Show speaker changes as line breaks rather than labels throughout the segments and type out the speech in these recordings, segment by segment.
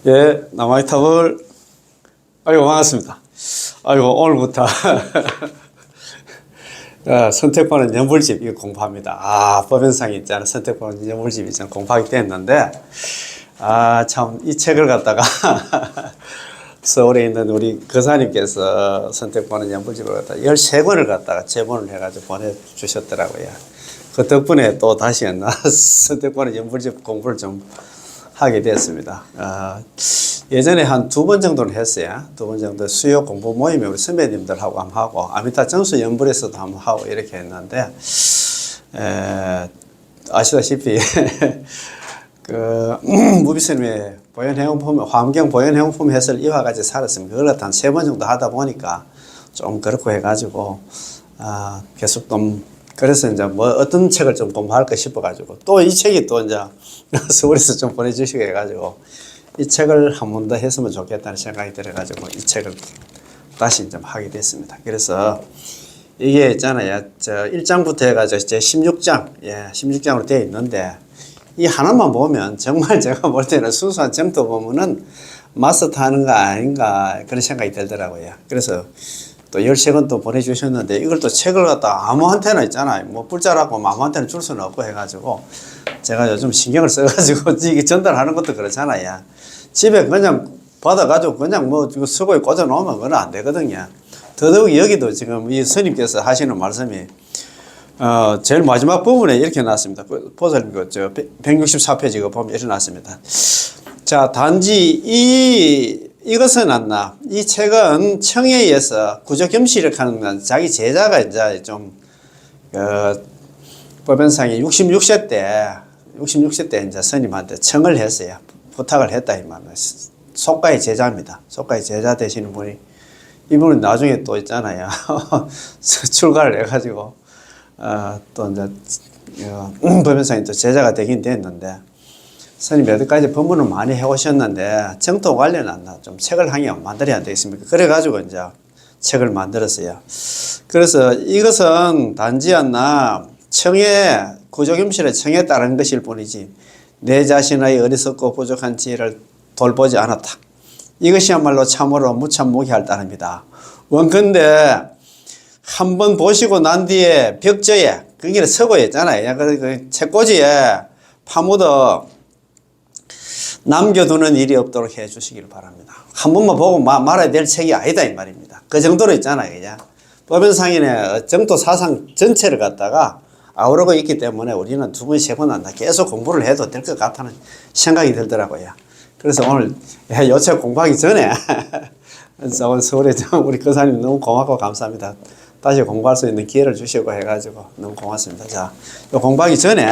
예, 남아이탑을, 아이고, 반갑습니다. 아이고, 오늘부터, 선택받은 연불집, 이거 공부합니다. 법연상이 있잖아. 선택받은 연불집 있잖아. 공부하게 됐는데, 참, 이 책을 갖다가, 서울에 있는 우리 거사님께서 선택받은 연불집을 갖다가 13권을 갖다가 제본을 해가지고 보내주셨더라고요. 그 덕분에 또 다시 선택받은 연불집 공부를 좀 하게 됐습니다. 예전에 한 2번 정도는 했어요. 2번 정도 수요 공부 모임에 우리 선배님들하고 한번 하고, 아미타 정수 연불에서도 한번 하고 이렇게 했는데, 아시다시피, 무비스님의 보현행용품, 환경 보현행용품 해설 이와같이 살았습니다. 그걸 한 3번 정도 하다 보니까 좀 그렇고 해가지고, 계속 좀, 그래서 이제 뭐 어떤 책을 좀 공부할까 싶어가지고, 또 이 책이 또 이제 서울에서 좀 보내주시고 해가지고, 이 책을 한 번 더 했으면 좋겠다는 생각이 들어가지고, 이 책을 다시 좀 하게 됐습니다. 그래서 이게 있잖아요. 1장부터 해가지고 제 16장, 16장으로 되어 있는데, 이 하나만 보면 정말 제가 볼 때는 순수한 정도 보면은 마스터 하는 거 아닌가 그런 생각이 들더라고요. 그래서 또 13권 또 보내주셨는데, 이걸 또 책을 갖다 아무한테나 있잖아요. 뭐 뿔자라고 아무한테나 줄 수는 없고 해가지고, 제가 요즘 신경을 써가지고 이게 전달하는 것도 그렇잖아요. 집에 그냥 받아가지고 그냥 뭐 서고에 꽂아 놓으면 그건 안 되거든요. 더더욱 여기도 지금 이 스님께서 하시는 말씀이 제일 마지막 부분에 이렇게 나왔습니다. 보살님 저 164페이지가 보면 이렇게 나왔습니다. 자, 단지 이것은 안나. 이 책은 청해에서 구조겸실을 하는 건 자기 제자가 이제 좀 법연상이 66세 때 이제 스님한테 청을 했어요. 부탁을 했다 이 말은. 속가의 제자입니다. 속가의 제자 되시는 분이, 이분은 나중에 또 있잖아요. 출가를 해가지고 또 이제 법연상이 또 제자가 되긴 됐는데, 스님이 여태까지 법문을 많이 해오셨는데 정토 관련한 좀 책을 한 개 만들어야 안 되겠습니까? 그래가지고 이제 책을 만들었어요. 그래서 이것은 단지 않나 청해, 구조겸실의 청에 따른 것일 뿐이지 내 자신의 어리석고 부족한 지혜를 돌보지 않았다. 이것이야말로 참으로 무참무기할 따름이다. 원컨대 한번 보시고 난 뒤에 벽저에, 거기는 서고에 있잖아요. 그 책꽂이에 파묻어 남겨두는 일이 없도록 해 주시기를 바랍니다. 한 번만 보고 말아야 될 책이 아니다 이 말입니다. 그 정도로 있잖아요. 그냥 법연상인의 정토 사상 전체를 갖다가 아우르고 있기 때문에 우리는 2번, 3번 한다 계속 공부를 해도 될 것 같다는 생각이 들더라고요. 그래서 오늘 이 책 공부하기 전에 오늘 서울에 우리 거사님 너무 고맙고 감사합니다. 다시 공부할 수 있는 기회를 주시고 해가지고 너무 고맙습니다. 자, 요 공부하기 전에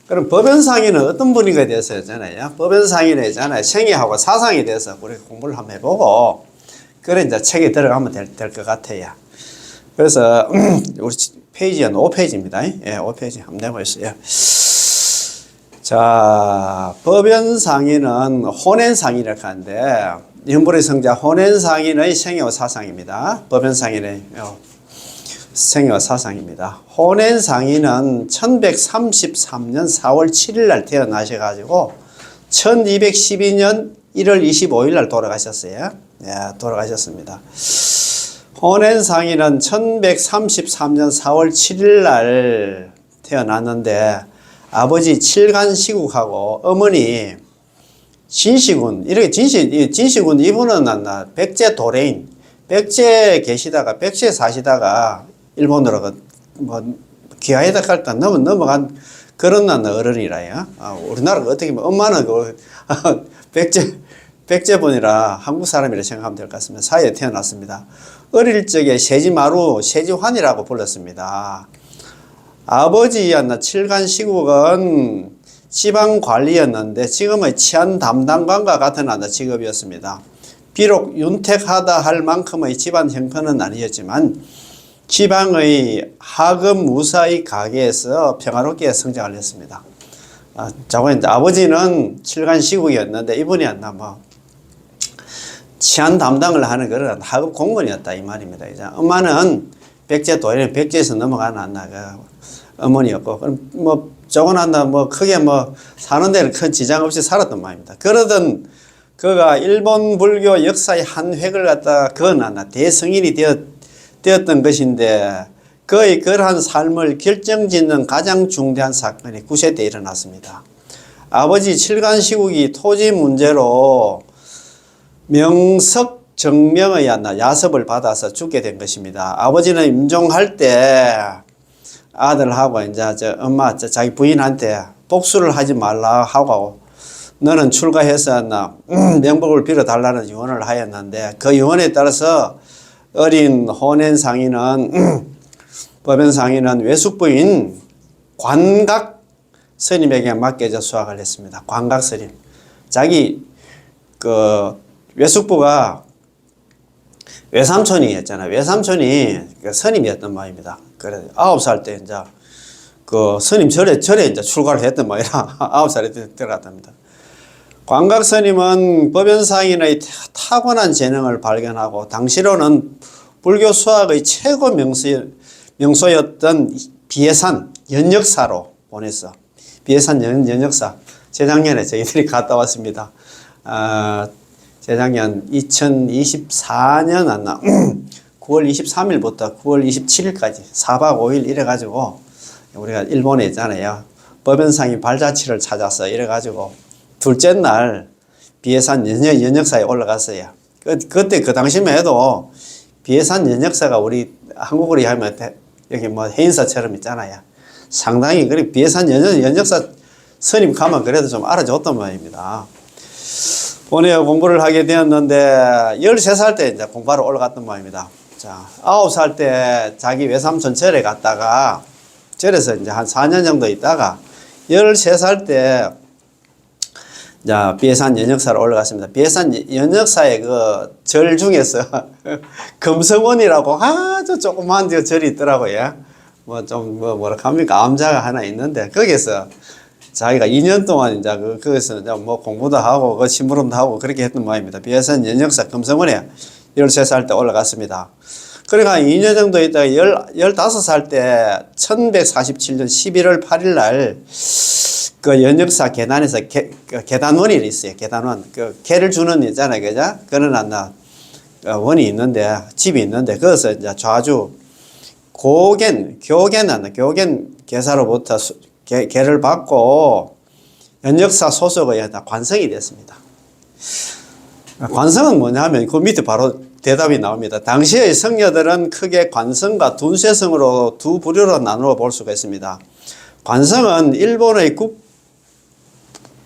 그럼 법연상인은 어떤 분위기가 되어서 있잖아요. 법연상인에 있잖아요. 생애하고 사상에 대해서 우리 공부를 한번 해보고, 그래 이제 책에 들어가면 될 것 같아요. 그래서 우리 페이지는 5페이지입니다. 예, 5페이지 한번 내보겠어요. 자, 법연상인은 혼연상인이라고 하는데, 연불의 성자 혼연상인의 생애와 사상입니다. 법연상인의 생애와 사상입니다. 혼연상인은 1133년 4월 7일 날 태어나셔가지고 1212년 1월 25일 날 돌아가셨어요. 예, 돌아가셨습니다. 혼연상인은 1133년 4월 7일 날 태어났는데, 아버지 칠간시국하고 어머니 진시군, 이렇게 진시군 이분은 백제 도레인, 백제 계시다가, 백제 사시다가 일본으로 귀화에다 갈때 넘어간 그런 어른이라요. 우리나라가 어떻게 보면 엄마는 백제분이라 한국 사람이라 생각하면 될 것 같습니다. 사이에 태어났습니다. 어릴 적에 세지마루, 세지환이라고 불렀습니다. 아버지였나 칠간시국은 지방관리였는데 지금의 치안 담당관과 같은 직업이었습니다. 비록 윤택하다 할 만큼의 집안 형편은 아니었지만 지방의 하급 무사의 가게에서 평화롭게 성장을 했습니다. 아버지는 칠간시국이었는데 이분이 치안 담당을 하는 그런 하급 공무원이었다 이 말입니다. 이제 엄마는 백제 도인, 백제에서 넘어가는 어머니였고, 그럼 크게 사는 데는 큰 지장 없이 살았던 말입니다. 그러던 그가 일본 불교 역사의 한 획을 갖다가 그어놨나 대성인이 되었던 것인데 그의 그러한 삶을 결정짓는 가장 중대한 사건이 9세 때 일어났습니다. 아버지 칠간시국이 토지 문제로 명석 정명의 야섭을 받아서 죽게 된 것입니다. 아버지는 임종할 때 아들하고 이제 엄마 자기 부인한테 복수를 하지 말라 하고 너는 출가해서 명복을 빌어달라는 유언을 하였는데 그 유언에 따라서 어린 호낸 상인은 법연 상인은 외숙부인 관각 스님에게 맡겨져 수학을 했습니다. 관각 스님. 자기 그 외숙부가 외삼촌이었잖아요. 외삼촌이 스님이었던 모양입니다. 그래 9살 때 이제 그 스님 절에 이제 출가를 했던 모양이라 9살에 들어갔답니다. 관각 스님은 법연 상인의 타고난 재능을 발견하고 당시로는 불교 수학의 최고 명소였던 비해산 연역사로 보냈어. 비해산 연역사. 재작년에 저희들이 갔다 왔습니다. 재작년 2024년 왔나 9월 23일부터 9월 27일까지 4박 5일 이래가지고 우리가 일본에 있잖아요. 법연상이 발자취를 찾아서 이래가지고 둘째 날 비해산 연역사에 올라갔어요. 그때 그 당시만 해도 비해산 연역사가 우리 한국으로 하면 여기 뭐 해인사처럼 있잖아요. 상당히 그래 비해산 연역사 스님 가면 그래도 좀 알아줬단 말입니다. 본에 공부를 하게 되었는데 13살 때 이제 공부하러 올라갔단 말입니다. 자, 9살 때 자기 외삼촌 절에 갔다가 절에서 이제 한 4년 정도 있다가 13살 때 이제 비해산 연역사로 올라갔습니다. 비해산 연역사의 그 절 중에서 금성원이라고 아주 조그만 절이 있더라고요. 뭐 좀 뭐라 합니까? 암자가 하나 있는데 거기서 자기가 2년 동안 이제 거기서 이제 뭐 공부도 하고 그 심부름도 하고 그렇게 했던 모양입니다. 비해산 연역사 금성원에 13살 때 올라갔습니다. 그러니까 2년 정도 있다가 15살 때 1147년 11월 8일 날 그 연역사 계단에서 계단원이 있어요. 계단원. 그 개를 주는 있잖아요. 그죠? 그런 원이 있는데, 집이 있는데, 거기서 이제 좌주 교견 계사로부터 개를 받고 연역사 소속의 관성이 됐습니다. 관성은 뭐냐면 그 밑에 바로 대답이 나옵니다. 당시의 성녀들은 크게 관성과 둔세성으로 두 부류로 나누어 볼 수가 있습니다. 관성은 일본의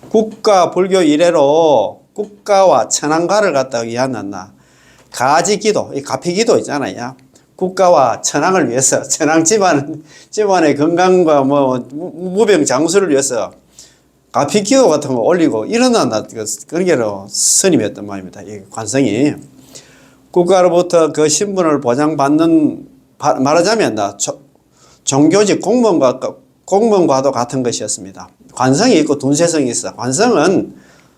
국가 불교 이래로 국가와 천황가를 갖다가 위한다. 가지기도, 이 가피기도 있잖아요. 국가와 천황을 위해서, 천황 집안의 건강과 뭐 무병 장수를 위해서 가피기도 같은 거 올리고 일어난다. 그런 게 스님이었던 말입니다. 이 관성이. 국가로부터 그 신분을 보장받는, 말하자면 종교직 공무원과도 같은 것이었습니다. 관성이 있고 둔세성이 있어. 관성은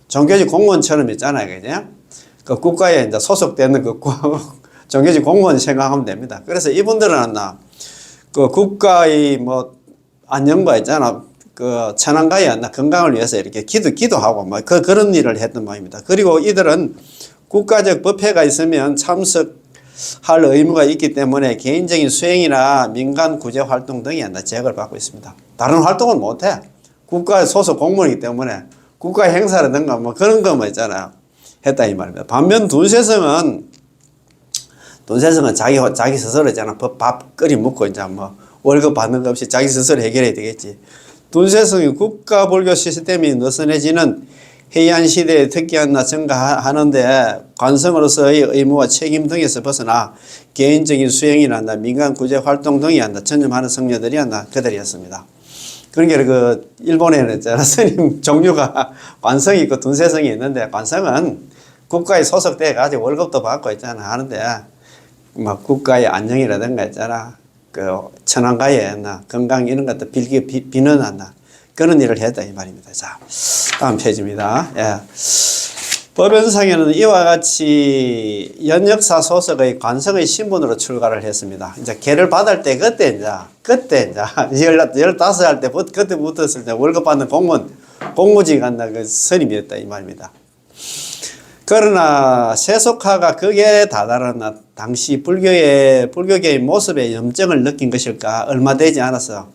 종교직 공무원처럼 있잖아요. 그죠? 그 국가에 이제 소속되는 그 종교직 공무원 생각하면 됩니다. 그래서 이분들은 그 국가의 뭐 안녕과 있잖아. 그 천황가의 건강을 위해서 이렇게 기도하고 뭐 그런 일을 했던 모양입니다. 그리고 이들은 국가적 법회가 있으면 참석할 의무가 있기 때문에 개인적인 수행이나 민간 구제 활동 등이 제약을 받고 있습니다. 다른 활동은 못해. 국가 소속 공무원이기 때문에 국가 행사라든가 뭐 그런 거 뭐 있잖아요. 했다 이 말입니다. 반면 둔세성은 자기 스스로 있잖아. 밥 끓이 먹고 이제 뭐 월급 받는 거 없이 자기 스스로 해결해야 되겠지. 둔세성이 국가 불교 시스템이 느슨해지는 해이한 시대에 특기한 증가하는데 관성으로서의 의무와 책임 등에서 벗어나 개인적인 수행이나 민간 구제 활동 등이 전념하는 성녀들이 그들이었습니다. 그러니까 그 일본에는 스님 종류가 관성이 있고 둔세성이 있는데 관성은 국가에 소속돼 가지고 월급도 받고 있잖아 하는데 막 국가의 안녕이라든가 있잖아 그 천황가의 건강 이런 것도 비는 그런 일을 했다 이 말입니다. 자, 다음 페이지입니다. 예. 법연상에는 이와 같이 연역사 소속의 관성의 신분으로 출가를 했습니다. 이제 개를 받을 때 그때 이제 15살 때 그때부터 월급 받는 공무직 그 스님이었다 이 말입니다. 그러나 세속화가 극에 다다른 당시 불교계의 모습에 염증을 느낀 것일까? 얼마 되지 않아서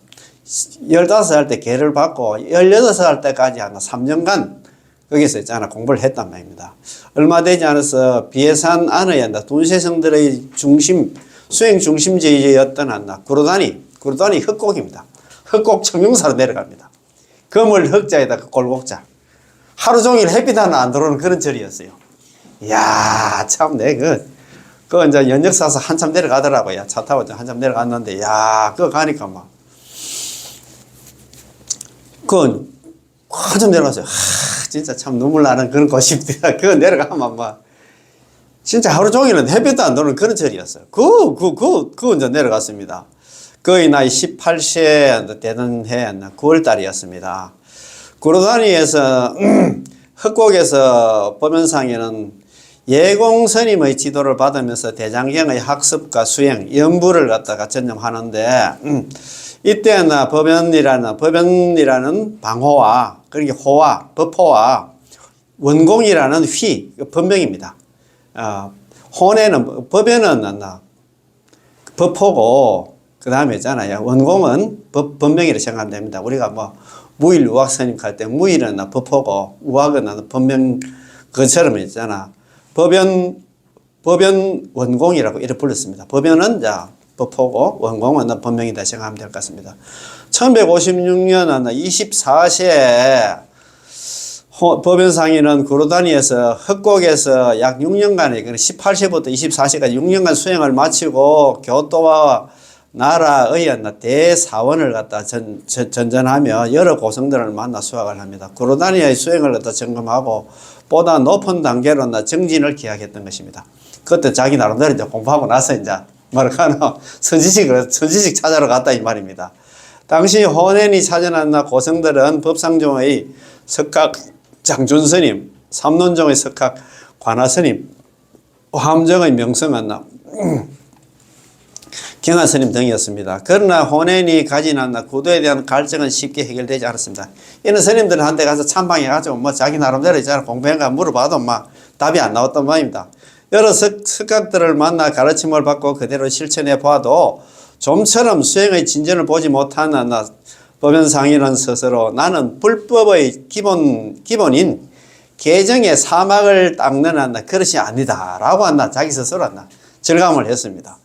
15살 때 계를 받고 16살 때까지 한 3년간 거기서 있잖아 공부를 했단 말입니다. 얼마 되지 않아서 비해산 안의 둔세성들의 중심, 수행 중심지였던 구르다니 흑곡입니다. 흑곡 청룡사로 내려갑니다. 금을 흑자에다가 골곡자. 하루 종일 햇빛 하나 안 들어오는 그런 절이었어요. 이야, 참, 그거 이제 연역사서 한참 내려가더라고요. 차 타고 한참 내려갔는데, 야, 그거 가니까 막, 그건 한참 내려갔어요. 진짜 참 눈물 나는 그런 곳입니다. 그거 내려가면 막, 진짜 하루 종일은 햇빛도 안 들어오는 그런 절이었어요. 그거 이제 내려갔습니다. 거의 나이 18세 되던 해 9월 달이었습니다. 구르다니에서 흑곡에서 법연상에는 예공 스님의 지도를 받으면서 대장경의 학습과 수행, 연부를 갖다가 전념하는데 이때 법연이라는 방호와 그리고 호와 법호와 원공이라는 휘 법명입니다. 혼에는 법연은 법호고 그 다음에 있잖아요. 원공은 법명이라고 생각하면 됩니다. 우리가 뭐 무일 우학 스님 갈 때 무일은 법호고 우학은 법명 그처럼 있잖아. 법연 원공이라고 이렇게 불렀습니다. 법연은 법호고 원공은 법명이다 생각하면 될 것 같습니다. 1156년 24세에 법연상인은 구르다니에서 흑곡에서 약 6년간의 18세부터 24세까지 6년간 수행을 마치고 교토와 나라의 대사원을 갖다 전전하며 여러 고성들을 만나 수학을 합니다. 구르다니의 수행을 갖다 점검하고 보다 높은 단계로 정진을 기약했던 것입니다. 그때 자기 나름대로 이제 공부하고 나서 이제 뭐랄까노 선지식 찾아러 갔다 이 말입니다. 당시 호넨이 찾아난 고성들은 법상종의 석각 장준스님, 삼론종의 석각 관화스님, 함정의 명성한 경화스님 등이었습니다. 그러나 호넨이 가진 구도에 대한 갈증은 쉽게 해결되지 않았습니다. 이런 스님들한테 가서 참방해가지고 뭐 자기 나름대로 있잖아 공부해가 물어봐도 막 답이 안 나왔단 말입니다. 여러 석각들을 만나 가르침을 받고 그대로 실천해 봐도 좀처럼 수행의 진전을 보지 못한 법연상인은 스스로 나는 불법의 기본인 계정의 사막을 닦는 그릇이 아니다 라고 자기 스스로 절감을 했습니다.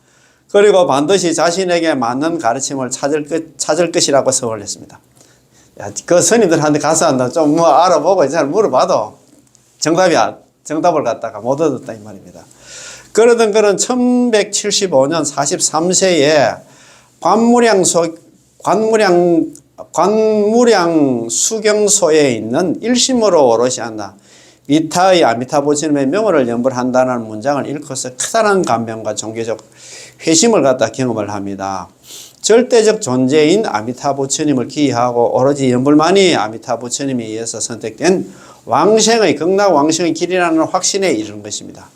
그리고 반드시 자신에게 맞는 가르침을 찾을 것이라고 선언을 했습니다. 그 스님들한테 가서 좀 뭐 알아보고 잘 물어봐도 정답을 갖다가 못 얻었다 이 말입니다. 그러던 그는 1175년 43세에 관무량 수경소에 있는 일심으로 오롯이 미타의 아미타부처님의 명호를 연불한다는 문장을 읽고서 커다란 감명과 종교적 회심을 갖다 경험을 합니다. 절대적 존재인 아미타부처님을 기이하고 오로지 연불만이 아미타부처님에 의해서 선택된 왕생의 극락왕생의 길이라는 확신에 이르는 것입니다.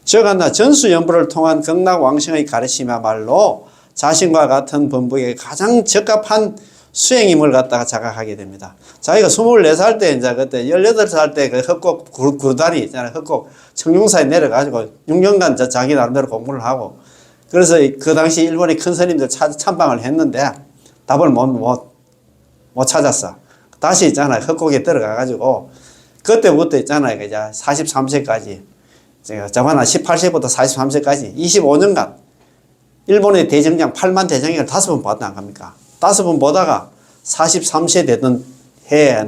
즉 전수연불을 통한 극락왕생의 가르침이야말로 자신과 같은 범부에게 가장 적합한 수행임을 갖다가 자각하게 됩니다. 자기가 24살 때 이제 그때 18살 때 그 흑곡 구르다니 있잖아요. 흑곡 청룡사에 내려가지고 6년간 자기 나름대로 공부를 하고 그래서 그 당시 일본의 큰 스님들 참방을 했는데 답을 못 찾았어. 다시 있잖아요. 흑곡에 들어가가지고 그때부터 있잖아요. 이제 43세까지 저번에 18세부터 43세까지 25년간 일본의 대정장 8만 대장경을 5번 봤다 안 갑니까? 5번 보다가 43세 되던 해에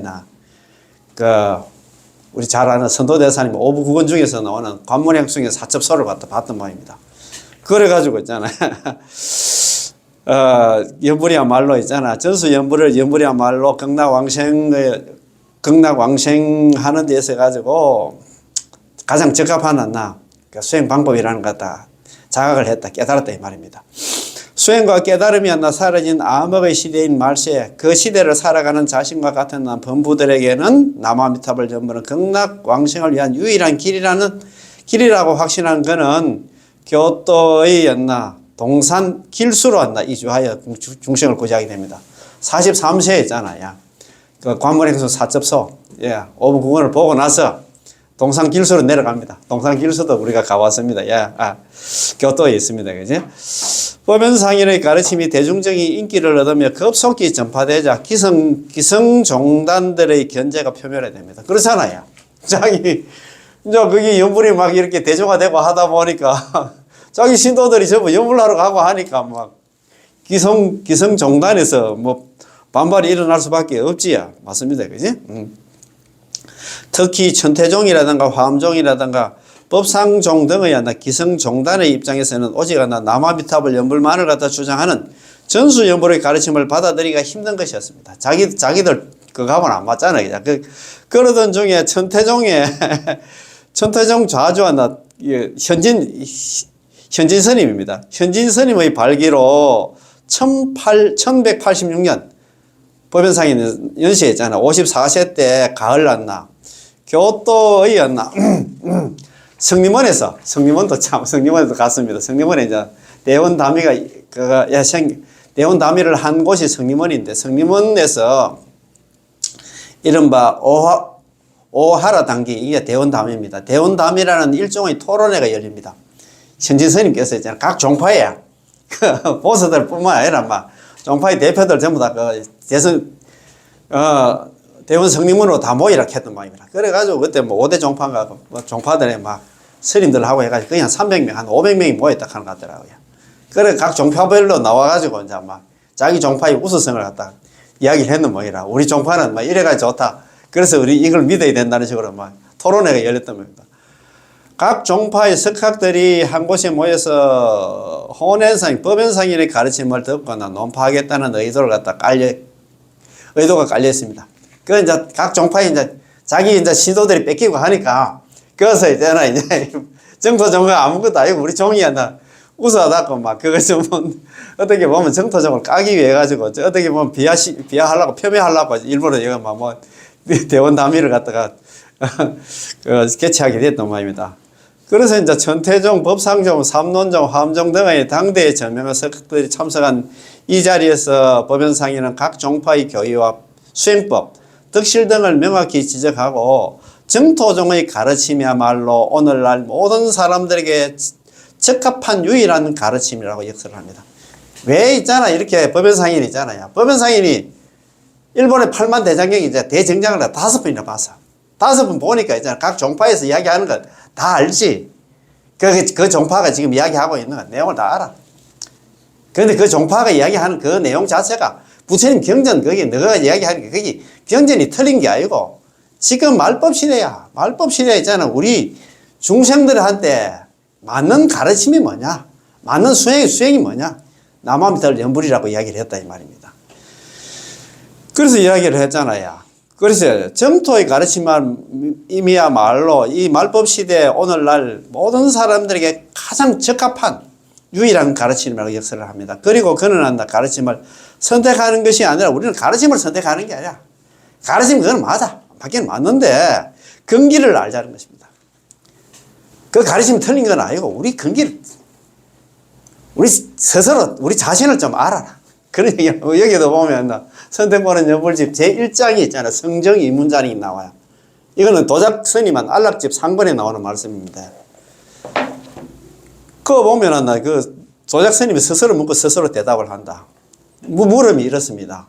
우리 잘 아는 선도대사님 오부국원 중에서 나오는 관문행숭의 사첩소를 봤던 모양입니다. 그래가지고 있잖아요. 연불이야말로 있잖아. 전수연불을 연불이야말로 극락왕생하는 데 있어 가지고 가장 적합한 수행 방법이라는 것 같다. 자각을 했다. 깨달았다 이 말입니다. 수행과 깨달음이 사라진 암흑의 시대인 말세 그 시대를 살아가는 자신과 같은 범부들에게는 남아미탑을 전부는 극락왕생을 위한 유일한 길이라고 확신한 그는 교토의 동산 길수로 이주하여 중생을 구제하게 됩니다. 43세에 있잖아요. 그 관문행수 사첩소, 오부국원을 보고 나서 동산길수로 내려갑니다. 동산길수도 우리가 가봤습니다. 교토에 있습니다. 그지? 보면상인의 가르침이 대중적인 인기를 얻으며 급속히 전파되자 기성종단들의 견제가 표면화됩니다. 그렇잖아요. 자기, 이제 그게 연불이 막 이렇게 대중화되고 하다 보니까 자기 신도들이 전부 연불하러 가고 하니까 막 기성종단에서 뭐 반발이 일어날 수밖에 없지야. 맞습니다. 그지? 특히 천태종이라든가 화엄종이라든가 법상종 등의 기성종단의 입장에서는 오직 남아비탑을 연불만을 갖다 주장하는 전수연불의 가르침을 받아들이기가 힘든 것이었습니다. 자기들 그거하고는 안 맞잖아요. 그러던 중에 천태종 좌주한 현진 스님입니다. 현진 스님의 발기로 1186년 보변상인 연시에 있잖아. 54세 때 가을 났나 교토의 성림원에서 성림원에도 갔습니다. 성림원에 이제 대원다미를 한 곳이 성림원인데 성림원에서 이른바 오하라 단기 이게 대원담입니다. 대원담이라는 일종의 토론회가 열립니다. 현진 스님께서 있잖아요. 각 종파에 그 보수들뿐만 아니라 막 종파의 대표들 전부 다 그 대원 성림문으로 다 모이라 했던 모임이라. 그래가지고 그때 뭐 5대 종파인가 종파들에 막 스님들하고 해가지고 그냥 300명, 한 500명이 모였다 하는 것 같더라고요. 그래 각 종파별로 나와가지고 이제 막 자기 종파의 우수성을 갖다 이야기를 했는 모이라. 우리 종파는 막 이래가지고 좋다. 그래서 우리 이걸 믿어야 된다는 식으로 막 토론회가 열렸던 겁니다. 각 종파의 석학들이 한 곳에 모여서 혼연상, 법연상인의 가르침을 듣거나 논파하겠다는 의도가 깔려 있습니다. 그 이제 각 종파에 이제 자기 이제 신도들이 뺏기고 하니까 그래서 이제 정토종가 아무것도 아니고 우리 종이야 나 우수하다고 막 그거 좀 어떻게 보면 정토종을 까기 위해 가지고 어떻게 보면 비하하려고 폄훼하려고 일부러 이거 뭐 대원담의를 갖다가 개최하게 됐던 모양입니다. 그래서 이제 천태종, 법상종, 삼론종, 화엄종 등의 당대의 저명한 석학들이 참석한 이 자리에서 법연상인은 각 종파의 교의와 수행법, 덕실 등을 명확히 지적하고 정토종의 가르침이야말로 오늘날 모든 사람들에게 적합한 유일한 가르침이라고 역설을 합니다. 왜 있잖아 이렇게 법연상인이 있잖아요. 법연상인이 일본의 8만 대장경이 이제 대정장을 5번이나 봤어. 5번 보니까 있잖아 각 종파에서 이야기하는 건 다 알지. 그 종파가 지금 이야기하고 있는 건 내용을 다 알아. 그런데 그 종파가 이야기하는 그 내용 자체가 부처님 경전 거기 너가 이야기하는 게 그게 경전이 틀린 게 아니고 지금 말법 시대야. 말법 시대에 있잖아. 우리 중생들한테 맞는 가르침이 뭐냐? 맞는 수행이 뭐냐? 남아미탈 연불이라고 이야기를 했다 이 말입니다. 그래서 이야기를 했잖아요. 그래서 정토의 가르침이야말로 이 말법 시대에 오늘날 모든 사람들에게 가장 적합한 유일한 가르침이라고 역설을 합니다. 그리고 그는 가르침을 선택하는 것이 아니라 우리는 가르침을 선택하는 게 아니라 가르침 그건 맞아. 맞긴 맞는데 근기를 알자는 것입니다. 그 가르침이 틀린 건 아니고 우리 근기를 우리 스스로 우리 자신을 좀 알아라. 그러니까 여기도 보면 선택보는 연불집 제1장이 있잖아요. 성정 이문장이 나와요. 이거는 도작 스님한 안락집 상권에 나오는 말씀입니다. 그거 보면 그 도작 스님이 스스로 묻고 스스로 대답을 한다. 물음이 이렇습니다.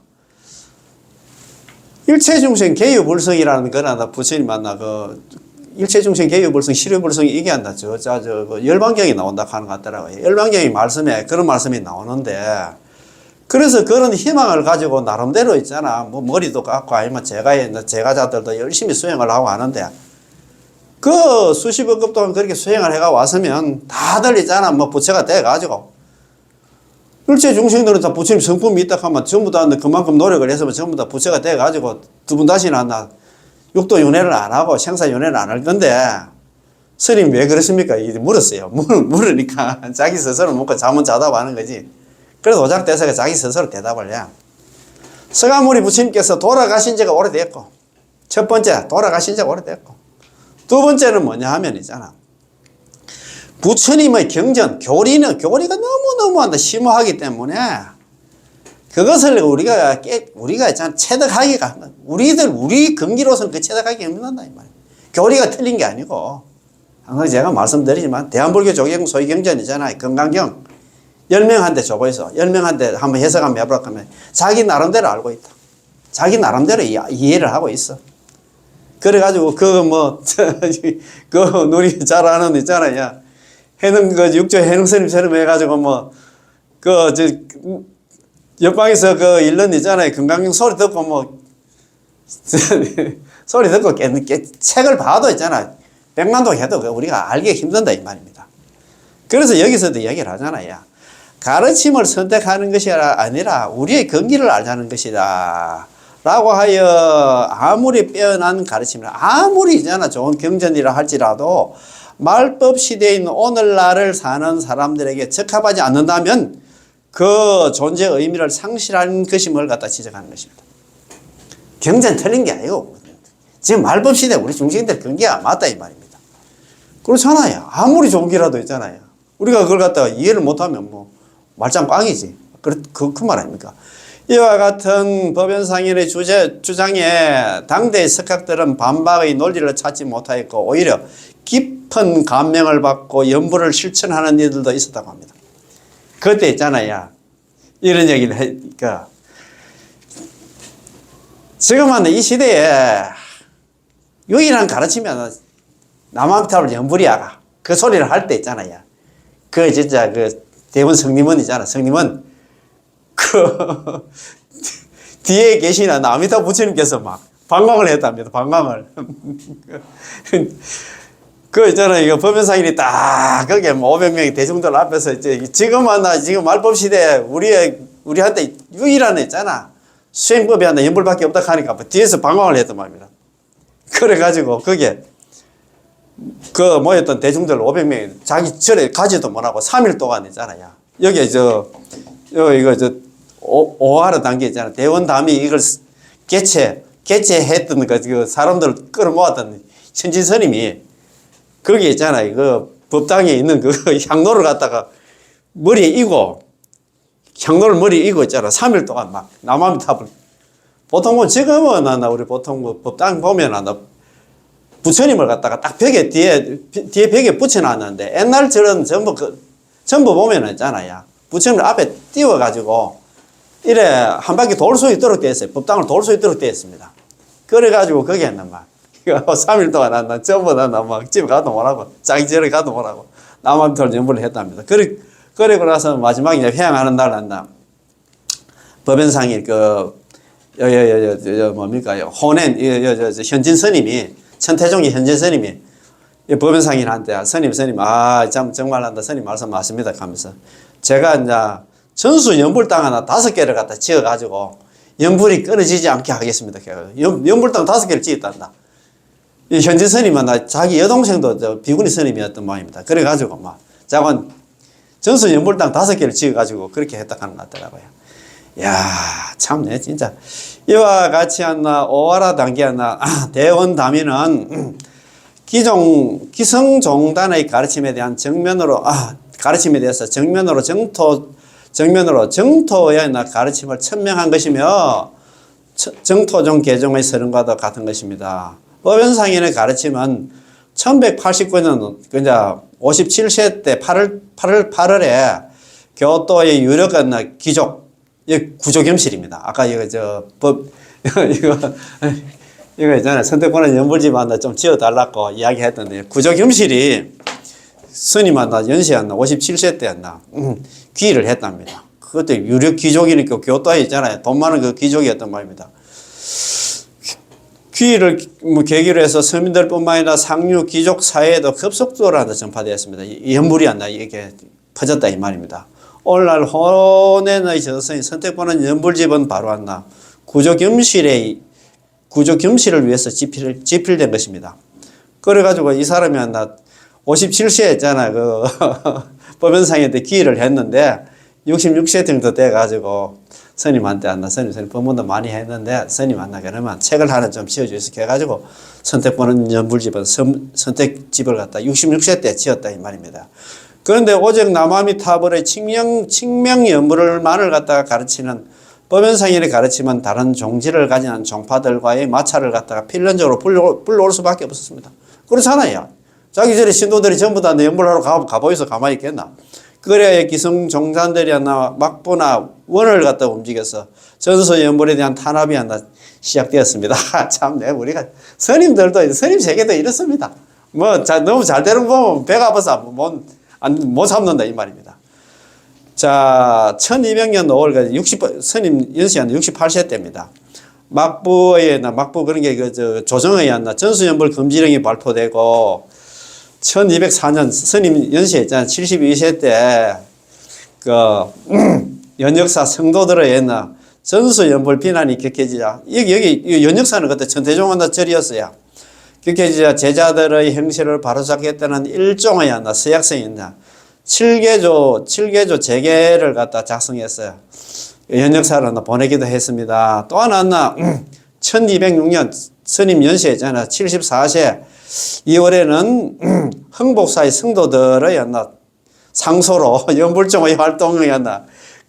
일체중생 개유불성이라는 거나 부처님 만나 그 일체중생 개유불성 실유불성이 이게 한다. 그 열반경이 나온다 하는 것 같더라고요. 열반경이 말씀에 그런 말씀이 나오는데 그래서 그런 희망을 가지고 나름대로 있잖아. 뭐 머리도 깎고 아니면 제가자들도 열심히 수행을 하고 하는데 그 수십억 급 동안 그렇게 수행을 해가 왔으면 다들 있잖아. 뭐 부처가 돼가지고 일체 중생들은 다 부처님 성품이 있다 하면 전부 다 그만큼 노력을 했으면 전부 다 부처가 돼가지고 두 분 다시는 육도 윤회를 안 하고 생사 윤회를 안 할 건데 스님 왜 그러십니까? 물었어요. 물으니까 자기 스스로 묻고 잠은 자다고 하는 거지. 그래서 오작대사가 자기 스스로 대답을 해. 서가모니 부처님께서 돌아가신 지가 오래됐고 첫 번째 돌아가신 지가 오래됐고 두 번째는 뭐냐 하면 있잖아. 부처님의 경전, 교리가 너무너무 심오하기 때문에 그것을 우리가 있잖아 체득하기가 우리 근기로서는 그 체득하기 힘들다 이 말이야. 교리가 틀린 게 아니고, 항상 제가 말씀드리지만, 대한불교 조경 소위경전이잖아요. 건강경. 10명한테 줘고 있어. 10명한테 한번 해석 한번 해보라고 하면, 자기 나름대로 알고 있다. 자기 나름대로 이해를 하고 있어. 그래가지고, 우리 잘 아는 있잖아요. 육조 해능스님처럼 해가지고, 옆방에서 읽는 있잖아요. 건강경 소리 듣고, 소리 듣고 책을 봐도 있잖아요. 100만도 해도 우리가 알기 힘든다, 이 말입니다. 그래서 여기서도 얘기를 하잖아요. 가르침을 선택하는 것이 아니라 우리의 경기를 알자는 것이다. 라고 하여 아무리 빼어난 가르침이라, 아무리 있잖아 좋은 경전이라 할지라도 말법 시대에 있는 오늘날을 사는 사람들에게 적합하지 않는다면 그 존재의 의미를 상실한 것임을 갖다 지적하는 것입니다. 경전 틀린 게 아니고 지금 말법 시대 우리 중생들 경계가 맞다 이 말입니다. 그렇잖아요. 아무리 좋은 기라도 있잖아요. 우리가 그걸 갖다가 이해를 못하면 말짱 꽝이지. 그 말 아닙니까? 이와 같은 법연상인의 주장에 당대의 석학들은 반박의 논리를 찾지 못하였고 오히려 깊은 감명을 받고 연부를 실천하는 이들도 있었다고 합니다. 그때 있잖아요. 이런 얘기를 하니까 지금은 이 시대에 유일한 가르치면 남한탑을 연불이야가 그 소리를 할 때 있잖아요. 진짜 대원 성림원이잖아. 성림원 뒤에 계시는 아미타 부처님께서 막 방광을 했답니다. 방광을. 있잖아요. 이거 법연상인이 딱, 거기에 500명의 대중들 앞에서, 지금 말법 시대에 우리한테 유일한 애 있잖아. 수행법이 한다, 연불밖에 없다 하니까, 뒤에서 방황을 했단 말입니다. 그래가지고, 거기에, 모였던 대중들 500명이 자기 절에 가지도 못하고 3일 동안 있잖아요. 여기에 오하라 단계 있잖아. 대원담이 이걸 개최했던 그 사람들을 끌어모았던 천지스님이 거기 있잖아요. 법당에 있는 향로를 갖다가 향로를 머리에 이고 있잖아. 3일 동안 막 남한탑을. 보통 지금은 우리 보통 법당 보면 부처님을 갖다가 딱 벽에 뒤에 벽에 붙여놨는데 옛날처럼 전부 보면 있잖아요. 부처님을 앞에 띄워가지고 이래 한 바퀴 돌 수 있도록 되어 있어요. 법당을 돌 수 있도록 되어 있습니다. 그래가지고 거기에 막 3일 동안 전부 막 집에 가도 못하고 자기 절에 가도 못하고 남한토를 연불을 했답니다. 그리고 나서 마지막에 이제 회양하는 날 난다. 법연상이 뭡니까 호낸 현진 스님이 천태종이 현진 스님이 법연상인한테 스님 정말 한다 스님 말씀 맞습니다 하면서 제가 이제 전수 연불당 하나 5개를 갖다 지어가지고 연불이 끊어지지 않게 하겠습니다. 연불당 5개를 지었단다. 이 현진 스님은 자기 여동생도 비구니 스님이었던 모양입니다. 그래가지고 자관 전수 연불당 5개를 지어가지고 그렇게 했다 하는 것 같더라고요. 이야, 참네, 진짜. 이와 같이 오와라 단계 대원담위는 기성종단의 가르침에 대한 가르침에 대해서 정면으로 정토의 가르침을 천명한 것이며 정토종 개종의 서른과도 같은 것입니다. 법연상인의 가르침은 1189년 57세 때 8월에 교토의 유력한 귀족 구조겸실입니다. 아까 이거 있잖아요. 선택권은 연불집한테 좀 지어달라고 이야기했던데 구조겸실이 스님한테 연시한다 57세 때였나 귀의를 했답니다. 그때 유력 귀족이니까 교토에 있잖아요. 돈 많은 그 귀족이었단 말입니다. 귀의를 계기로 해서 서민들뿐만 아니라 상류 귀족 사회에도 급속도로 전파되었습니다. 연불이 이게 퍼졌다 이 말입니다. 오늘날 혼연의 저서인 선택받은 연불집은 바로 구조겸실을 위해서 집필된 것입니다. 그래가지고 이 사람이 57세 했잖아요. 법연상인한테 기의를 했는데 66세 정도 돼가지고 스님한테 스님 법문도 많이 했는데 스님 그러면 책을 하나 좀 지어주세요 해가지고 선택받은 연불집은 선택집을 갖다 66세 때 지었다 이 말입니다. 그런데 오직 남아미타불의 칭명연불만을 갖다가 가르치는 법연상인의 가르침은 다른 종지를 가진 종파들과의 마찰을 갖다가 필연적으로 불러올 수밖에 없었습니다. 그렇잖아요. 자기 전에 신도들이 전부 다 연불하러 가보여서 가만히 있겠나. 그래야 기성 종단들이나 막부나 원을 갖다 움직여서 전서 연불에 대한 탄압이 하나 시작되었습니다. 참, 우리가 스님들도 스님 세계도 이렇습니다. 너무 잘 되는 거 보면 배가 아파서 못 참는다 이 말입니다. 자, 1200년 5월까지 스님 연세한 68세 때입니다. 막부 그런 게 조정에 의한 전수연불 금지령이 발표되고 1204년 스님 연세 있잖아요. 72세 때 연역사 성도들에 의한 전수연불 비난이 격해지자 여기 연역사는 그때 천태종원나 절이었어요. 격해지자 제자들의 행실을 바로잡겠다는 일종의 서약성이 있나 7개조 재계를 갖다 작성했어요. 연역사를 보내기도 했습니다. 또 하나 1206년 스님 연세 있잖아. 74세 2월에는 흥복사의 성도들의 상소로 연불종의 활동이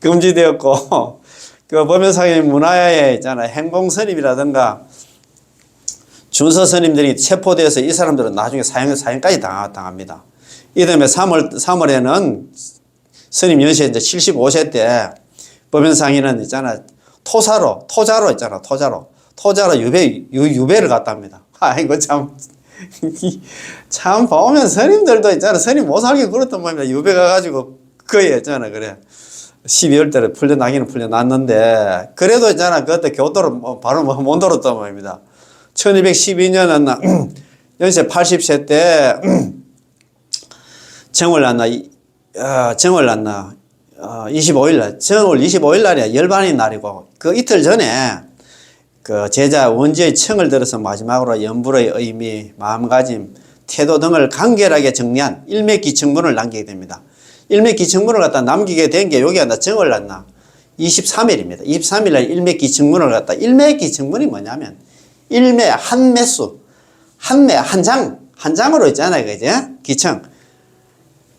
금지되었고 그 법연상의 문화에 있잖아. 행봉 스님이라든가 준서 스님들이 체포되어서 이 사람들은 나중에 사형까지 당합니다. 이다음에 3월에는 스님 연세 이제 75세 때 법연상인은 있잖아. 토자로 유배를 갔다 합니다. 아이고 참 보면 스님들도 있잖아. 스님 못 살게 그렇단 말입니다. 유배 가가지고 거의 있잖아. 그래 12월 달에 풀려나기는 풀려났는데 그래도 있잖아. 그때 교도를 바로 못 돌았단 말입니다. 1212년은 연세 80세 때 정월 났나 25일 날, 정월 25일 날이야. 열반의 날이고, 그 이틀 전에 그 제자 원지의 청을 들어서 마지막으로 연불의 의미, 마음가짐, 태도 등을 간결하게 정리한 일맥기청문을 남기게 됩니다. 일맥기청문을 갖다 남기게 된 게 여기 정월 났나 23일입니다. 23일 날 일맥기청문을 갖다 일맥기청문이 뭐냐면 일매 한 매수, 한 장으로 있잖아요. 그죠?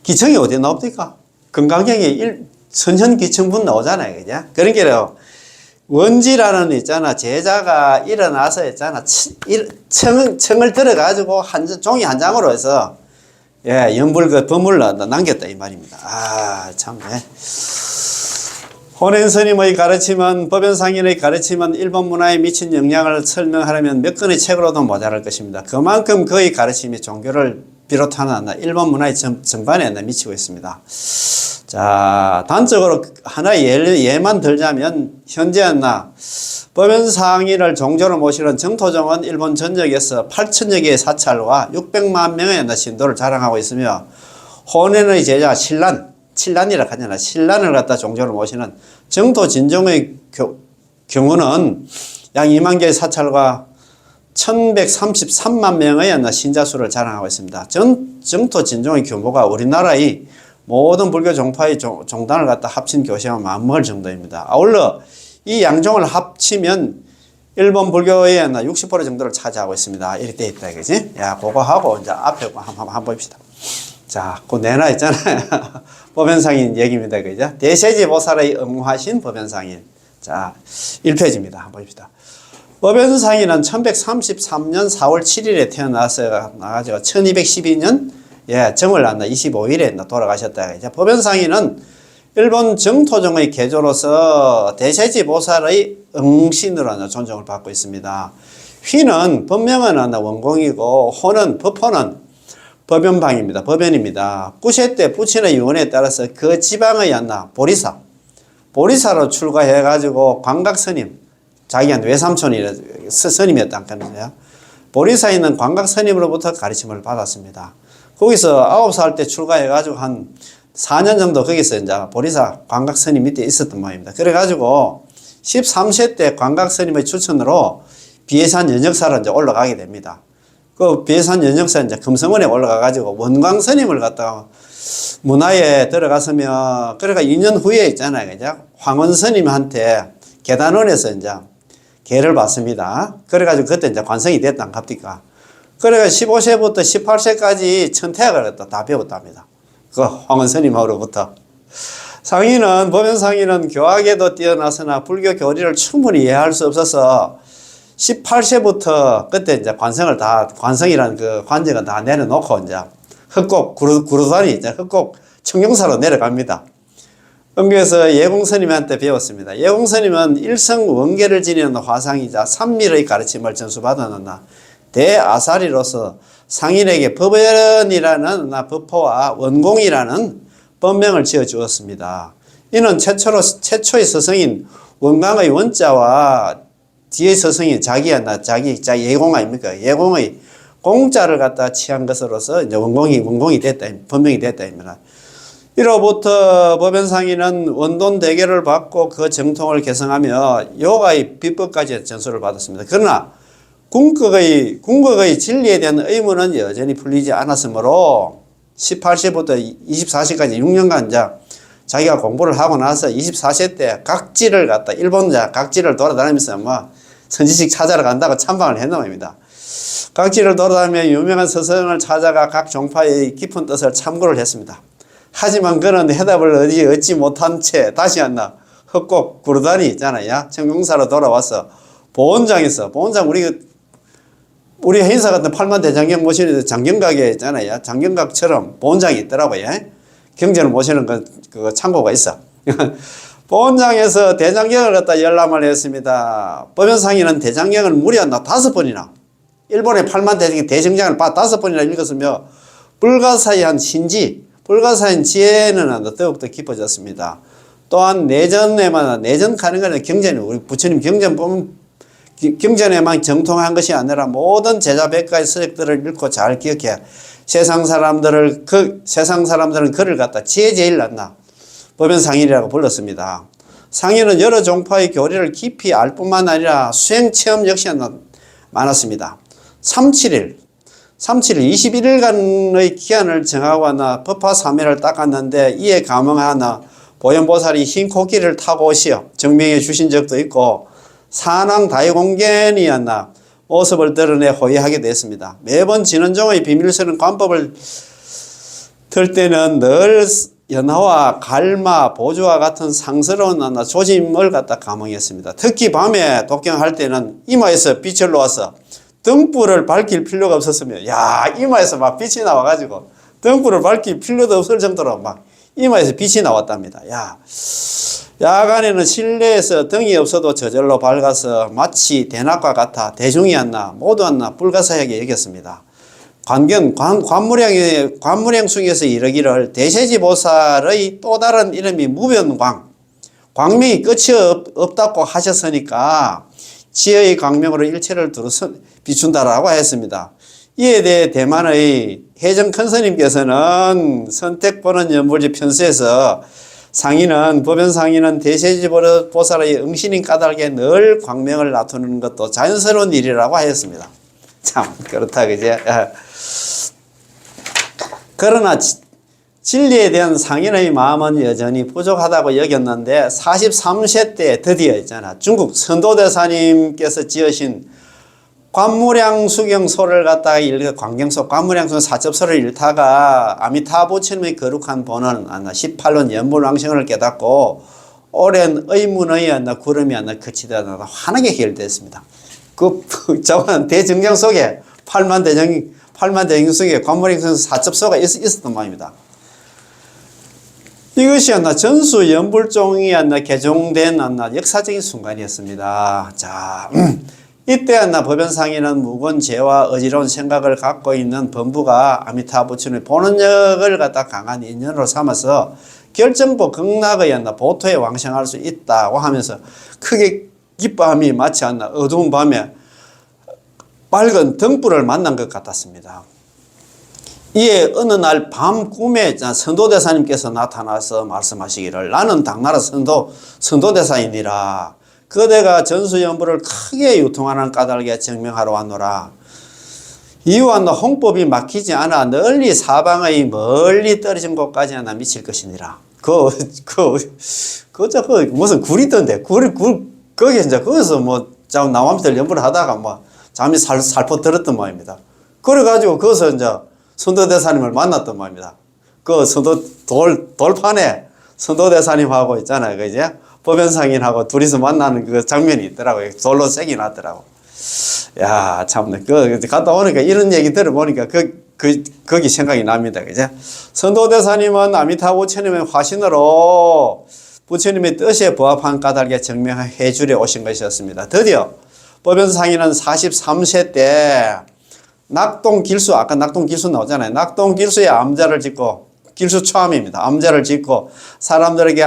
기청이 어디 나옵니까? 건강경에 선현기청분 나오잖아요. 그죠? 그러니까 원지라는 있잖아. 제자가 일어나서 있잖아. 청을 들어가지고 종이 한 장으로 해서 연불 법문을 남겼다 이 말입니다. 참. 혼행 스님의 가르침은 법연상인의 가르침은 일본 문화에 미친 영향을 설명하려면 몇 권의 책으로도 모자랄 것입니다. 그만큼 그의 가르침이 종교를 비롯하는 일본 문화의 전반에 미치고 있습니다. 자, 단적으로 하나의 예만 들자면 현재 법연상인을 종조로 모시는 정토종은 일본 전역에서 8천여 개의 사찰과 600만 명의 신도를 자랑하고 있으며 혼행의 제자 신란이라 하잖아. 신란을 갖다 종조로 모시는 정토 진종의 경우는 약 2만 개의 사찰과 1133만 명의 신자 수를 자랑하고 있습니다. 정토 진종의 규모가 우리나라의 모든 불교 종파의 종단을 갖다 합친 교시와 맞먹을 정도입니다. 아울러 이 양종을 합치면 일본 불교의 60% 정도를 차지하고 있습니다. 이렇게 돼 있다, 그지? 그거 하고 이제 앞에 한번 봅시다. 자, 그 내나 있잖아요. 법연상인 얘기입니다. 그죠? 대세지 보살의 응화신 법연상인. 자, 1페이지입니다. 한번 봅시다. 법연상인은 1133년 4월 7일에 태어나가지고 1212년 정월 났나 25일에 돌아가셨다. 그죠? 법연상인은 일본 정토종의 개조로서 대세지 보살의 응신으로 존중을 받고 있습니다. 휘는 법명은 원공이고 호는 법호는 법연방입니다. 법연입니다. 구세 때 부친의 유언에 따라서 그 지방의 보리사로 출가해가지고 광각스님, 자기한테 외삼촌이 스님이었다는 거죠. 보리사에 있는 광각스님으로부터 가르침을 받았습니다. 거기서 9살 때 출가해가지고 한 4년 정도 거기서 이제 보리사 광각스님 밑에 있었던 모양입니다. 그래가지고 13세 때 광각스님의 추천으로 비해산 연역사로 이제 올라가게 됩니다. 그 비해산 연역사 이제 금성원에 올라가가지고 원광 스님을 갖다가 문화에 들어갔으며, 그러니까 2년 후에 있잖아요. 그죠? 황원 스님한테 계단원에서 이제 계를 받습니다. 그래가지고 그때 이제 관성이 됐단 갑니까? 그래가 15세부터 18세까지 천태학을 갖다 다 배웠답니다. 그 황원 스님으로부터. 법연상인은 교학에도 뛰어나서나 불교 교리를 충분히 이해할 수 없어서 18세부터 그때 이제 관성이라는 그 관직은 다 내려놓고 이제 흑곡 구루다니 이제 흑곡 청룡사로 내려갑니다. 그래서 예공스님한테 배웠습니다. 예공스님은 일성 원계를 지니는 화상이자 삼밀의 가르침을 전수받았는 대아사리로서 상인에게 법연이라는 법포와 원공이라는 법명을 지어 주었습니다. 이는 최초의 스승인 원광의 원자와 뒤의 스승인 자기 예공 아닙니까? 예공의 공자를 갖다 취한 것으로서 이제 원공이 됐다, 법명이 됐다입니다. 이로부터 법연상인은 원돈 대계를 받고 그 정통을 개성하며 요가의 비법까지 전수를 받았습니다. 그러나 궁극의 진리에 대한 의문은 여전히 풀리지 않았으므로 18세부터 24세까지 6년간 이제 자기가 공부를 하고 나서 24세 때 각지를 갔다 일본 각지를 돌아다니면서 뭐 선지식 찾아러 간다고 참방을 했나 봅니다. 각지를 돌아다니며 유명한 스승을 찾아가 각 종파의 깊은 뜻을 참고를 했습니다. 하지만 그는 해답을 얻지 못한 채 다시 한나 흑곡 구르다니 있잖아요. 청룡사로 돌아와서 보원장에서 우리 행사 같은 팔만 대장경 모시는 장경각에 있잖아요. 장경각처럼 보원장이 있더라고요. 경전을 모시는 그 창고가 있어. 보원장에서 대장경을 갖다 열람을 했습니다. 법연상인은 대장경을 무려 5번이나 일본의 8만 대장경을 5번이나 읽었으며 불가사의한 지혜는 더욱더 깊어졌습니다. 또한 내전 가는 거는 경전이 우리 부처님 경전에만 정통한 것이 아니라 모든 제자 백가의 서적들을 읽고 잘 기억해 세상 사람들은 그를 갖다 지혜제일 낳나 법연상인이라고 불렀습니다. 상인은 여러 종파의 교리를 깊이 알 뿐만 아니라 수행 체험 역시 많았습니다. 37일 21일간의 기한을 정하고 하나 법화 3회를 닦았는데 이에 감응하나 보현보살이 흰 코끼리를 타고 오시어 증명해 주신 적도 있고 산왕 다이공견이 었나 모습을 드러내 호위하게 됐습니다. 매번 진원종의 비밀스러운 관법을 들 때는 늘 연화와 갈마, 보조와 같은 상스러운 조짐을 갖다 감흥했습니다. 특히 밤에 독경할 때는 이마에서 빛을 놓아서 등불을 밝힐 필요가 없었으며, 이마에서 막 빛이 나와가지고 등불을 밝힐 필요도 없을 정도로 막 이마에서 빛이 나왔답니다. 야간에는 실내에서 등이 없어도 저절로 밝아서 마치 대낮과 같아 대중이 모두 불가사하게 여겼습니다. 관무량숭에서 이르기를 대세지보살의 또 다른 이름이 무변광, 광명이 끝이 없다고 하셨으니까 지혜의 광명으로 일체를 두루 비춘다라고 했습니다. 이에 대해 대만의 혜정 큰스님께서는 선택보는 연불지 편수에서 법연상인은 대세지보살의 응신인 까닭에 늘 광명을 나타내는 것도 자연스러운 일이라고 하였습니다. 참 그렇다 그제. 그러나 진리에 대한 상인의 마음은 여전히 부족하다고 여겼는데 43세 때 드디어 중국 선도대사님께서 지으신 관무량수경소를 갖다가 광경소 관무량수 사첩소를 읽다가 아미타부처님의 거룩한 본원 18년 연불왕생을 깨닫고 오랜 의문의 구름이 그치다 환하게 해결됐습니다. 그 대정경 속에 8만 대정 속에 관무량수 사첩소가 있었던 말입니다. 이것이 전수 연불종이 개종된 역사적인 순간이었습니다. 이때 법연상인은 무거운 죄와 어지러운 생각을 갖고 있는 범부가 아미타부처님의 본원력을 갖다 강한 인연으로 삼아서 결정부 극락의 보토에 왕생할 수 있다고 하면서 크게 기뻐함이 마치 어두운 밤에 밝은 등불을 만난 것 같았습니다. 이에 어느 날 밤 꿈에 선도대사님께서 나타나서 말씀하시기를 나는 당나라 선도대사이니라. 그대가 전수연불을 크게 유통하는 까닭에 증명하러 왔노라. 이와 홍법이 막히지 않아 널리 사방의 멀리 떨어진 곳까지 미칠 것이니라. 무슨 굴이 있던데, 거기서 나와미들 연불을 하다가 잠이 살포 들었던 모양입니다. 그래가지고 거기서 선도대사님을 만났던 말입니다. 돌판에 선도대사님하고 있잖아요. 법연상인하고 둘이서 만나는 그 장면이 있더라고요. 돌로 색이 났더라고. 야, 참네. 갔다 오니까 이런 얘기 들어보니까 거기 생각이 납니다. 그죠? 선도대사님은 아미타부 부처님의 화신으로 부처님의 뜻에 부합한 까닭에 증명해 주려 오신 것이었습니다. 드디어 법연상인은 43세 때 낙동길수, 아까 낙동길수 나오잖아요. 낙동길수에 암자를 짓고, 길수 초암입니다. 암자를 짓고 사람들에게